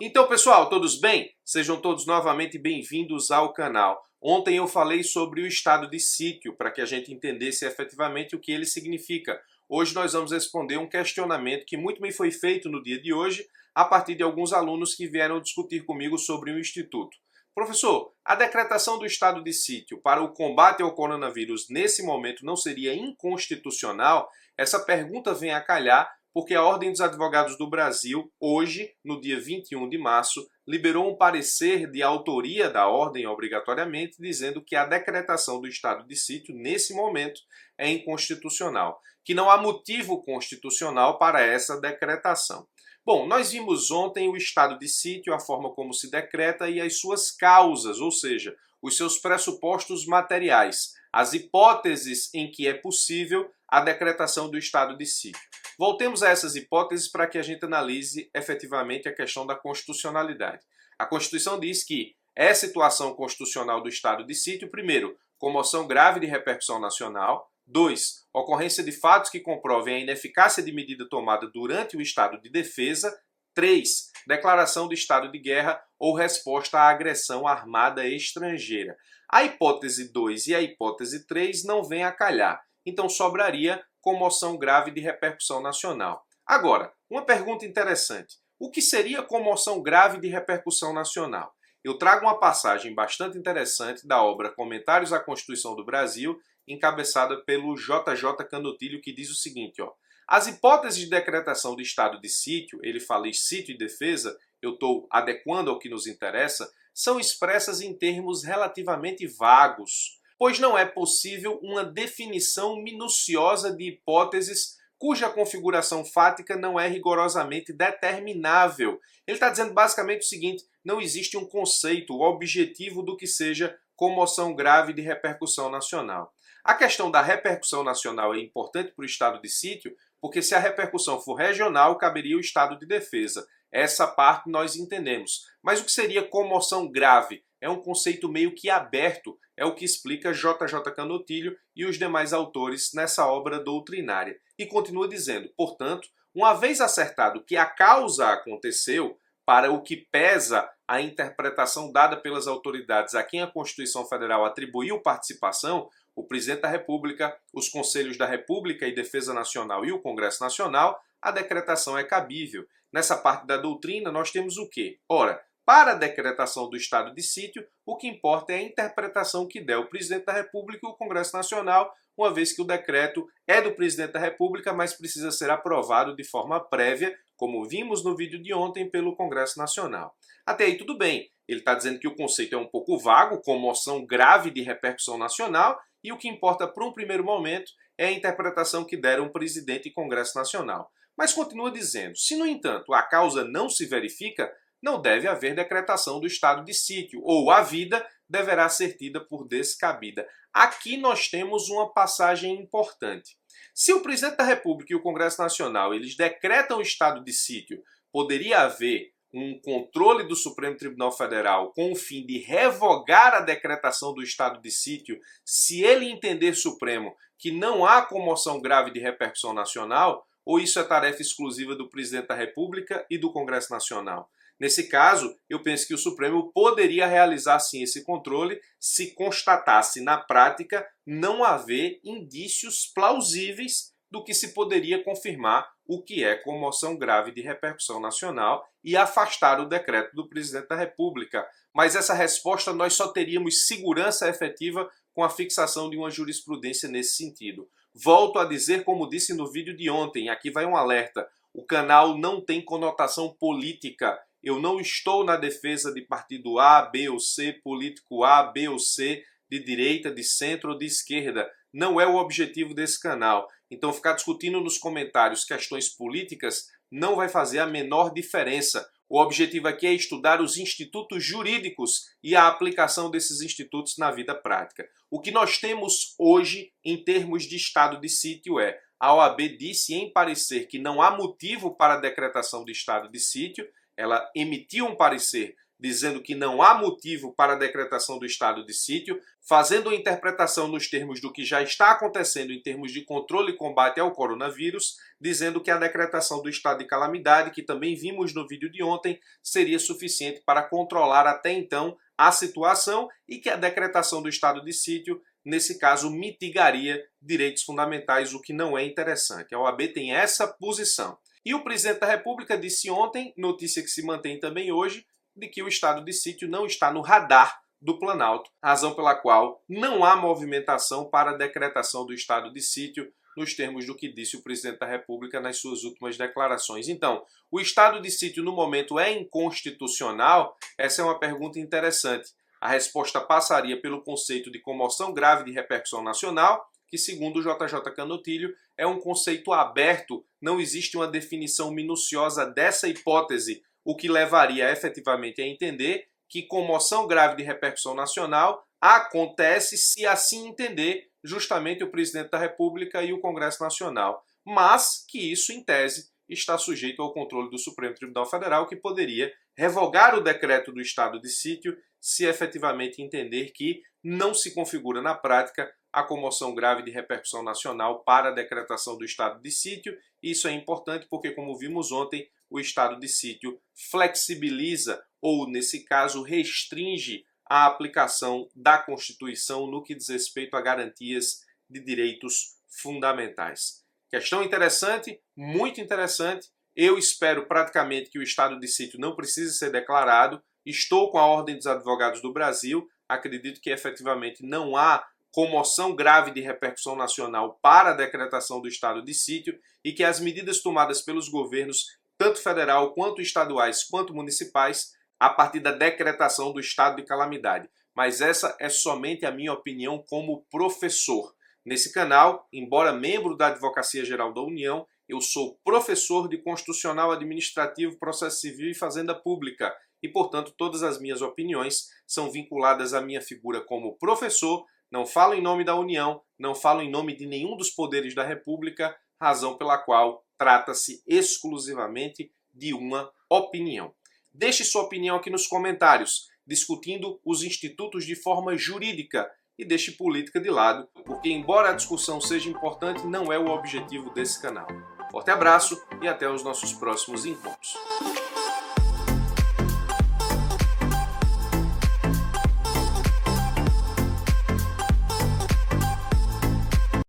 Então, pessoal, todos bem? Sejam todos novamente bem-vindos ao canal. Ontem eu falei sobre o estado de sítio, para que a gente entendesse efetivamente o que ele significa. Hoje nós vamos responder um questionamento que muito me foi feito no dia de hoje, a partir de alguns alunos que vieram discutir comigo sobre o Instituto. Professor, a decretação do estado de sítio para o combate ao coronavírus nesse momento não seria inconstitucional? Essa pergunta vem a calhar porque a Ordem dos Advogados do Brasil, hoje, no dia 21 de março, liberou um parecer de autoria da Ordem, obrigatoriamente, dizendo que a decretação do estado de sítio, nesse momento, é inconstitucional, que não há motivo constitucional para essa decretação. Bom, nós vimos ontem o estado de sítio, a forma como se decreta e as suas causas, ou seja, os seus pressupostos materiais, as hipóteses em que é possível a decretação do estado de sítio. Voltemos a essas hipóteses para que a gente analise efetivamente a questão da constitucionalidade. A Constituição diz que é situação constitucional do estado de sítio, primeiro, comoção grave de repercussão nacional, 2. Ocorrência de fatos que comprovem a ineficácia de medida tomada durante o estado de defesa, 3. Declaração de estado de guerra ou resposta à agressão armada estrangeira. A hipótese 2 e a hipótese 3 não vêm a calhar, então sobraria comoção grave de repercussão nacional. Agora, uma pergunta interessante. O que seria comoção grave de repercussão nacional? Eu trago uma passagem bastante interessante da obra Comentários à Constituição do Brasil, encabeçada pelo J.J. Canutilho, que diz o seguinte, as hipóteses de decretação do estado de sítio, ele fala em sítio e defesa, eu estou adequando ao que nos interessa, são expressas em termos relativamente vagos, pois não é possível uma definição minuciosa de hipóteses cuja configuração fática não é rigorosamente determinável. Ele está dizendo basicamente o seguinte, não existe um conceito objetivo do que seja comoção grave de repercussão nacional. A questão da repercussão nacional é importante para o estado de sítio, porque se a repercussão for regional, caberia o estado de defesa. Essa parte nós entendemos. Mas o que seria comoção grave? É um conceito meio que aberto, é o que explica J.J. Canutilho e os demais autores nessa obra doutrinária. E continua dizendo, portanto, uma vez acertado que a causa aconteceu, para o que pesa a interpretação dada pelas autoridades a quem a Constituição Federal atribuiu participação, o Presidente da República, os Conselhos da República e Defesa Nacional e o Congresso Nacional, a decretação é cabível. Nessa parte da doutrina nós temos o quê? Ora, para a decretação do estado de sítio, o que importa é a interpretação que der o Presidente da República e o Congresso Nacional, uma vez que o decreto é do Presidente da República, mas precisa ser aprovado de forma prévia, como vimos no vídeo de ontem, pelo Congresso Nacional. Até aí tudo bem, ele está dizendo que o conceito é um pouco vago, comoção grave de repercussão nacional, e o que importa para um primeiro momento é a interpretação que deram o Presidente e Congresso Nacional. Mas continua dizendo, se no entanto a causa não se verifica, não deve haver decretação do estado de sítio, ou a vida deverá ser tida por descabida. Aqui nós temos uma passagem importante. Se o Presidente da República e o Congresso Nacional eles decretam o estado de sítio, poderia haver um controle do Supremo Tribunal Federal com o fim de revogar a decretação do estado de sítio se ele entender Supremo que não há comoção grave de repercussão nacional, ou isso é tarefa exclusiva do Presidente da República e do Congresso Nacional? Nesse caso, eu penso que o Supremo poderia realizar sim esse controle se constatasse na prática não haver indícios plausíveis do que se poderia confirmar o que é comoção grave de repercussão nacional e afastar o decreto do Presidente da República. Mas essa resposta nós só teríamos segurança efetiva com a fixação de uma jurisprudência nesse sentido. Volto a dizer, como disse no vídeo de ontem, aqui vai um alerta, o canal não tem conotação política. Eu não estou na defesa de partido A, B ou C, político A, B ou C, de direita, de centro ou de esquerda. Não é o objetivo desse canal. Então ficar discutindo nos comentários questões políticas não vai fazer a menor diferença. O objetivo aqui é estudar os institutos jurídicos e a aplicação desses institutos na vida prática. O que nós temos hoje em termos de estado de sítio é a OAB disse em parecer que não há motivo para a decretação de estado de sítio. Ela emitiu um parecer dizendo que não há motivo para a decretação do estado de sítio, fazendo a interpretação nos termos do que já está acontecendo em termos de controle e combate ao coronavírus, dizendo que a decretação do estado de calamidade, que também vimos no vídeo de ontem, seria suficiente para controlar até então a situação e que a decretação do estado de sítio, nesse caso, mitigaria direitos fundamentais, o que não é interessante. A OAB tem essa posição. E o presidente da República disse ontem, notícia que se mantém também hoje, de que o estado de sítio não está no radar do Planalto, razão pela qual não há movimentação para a decretação do estado de sítio, nos termos do que disse o presidente da República nas suas últimas declarações. Então, o estado de sítio no momento é inconstitucional? Essa é uma pergunta interessante. A resposta passaria pelo conceito de comoção grave de repercussão nacional, que, segundo o JJ Canutilho, é um conceito aberto, não existe uma definição minuciosa dessa hipótese, o que levaria efetivamente a entender que comoção grave de repercussão nacional acontece se assim entender justamente o presidente da República e o Congresso Nacional, mas que isso, em tese, está sujeito ao controle do Supremo Tribunal Federal, que poderia revogar o decreto do estado de sítio se efetivamente entender que não se configura na prática a comoção grave de repercussão nacional para a decretação do estado de sítio. Isso é importante porque, como vimos ontem, o estado de sítio flexibiliza ou, nesse caso, restringe a aplicação da Constituição no que diz respeito a garantias de direitos fundamentais. Questão interessante, muito interessante. Eu espero praticamente que o estado de sítio não precise ser declarado. Estou com a Ordem dos Advogados do Brasil. Acredito que efetivamente não há comoção grave de repercussão nacional para a decretação do estado de sítio e que as medidas tomadas pelos governos, tanto federal quanto estaduais quanto municipais, a partir da decretação do estado de calamidade. Mas essa é somente a minha opinião como professor. Nesse canal, embora membro da Advocacia Geral da União, eu sou professor de Constitucional Administrativo, Processo Civil e Fazenda Pública e, portanto, todas as minhas opiniões são vinculadas à minha figura como professor. Não falo em nome da União, não falo em nome de nenhum dos poderes da República, razão pela qual trata-se exclusivamente de uma opinião. Deixe sua opinião aqui nos comentários, discutindo os institutos de forma jurídica e deixe política de lado, porque embora a discussão seja importante, não é o objetivo desse canal. Forte abraço e até os nossos próximos encontros.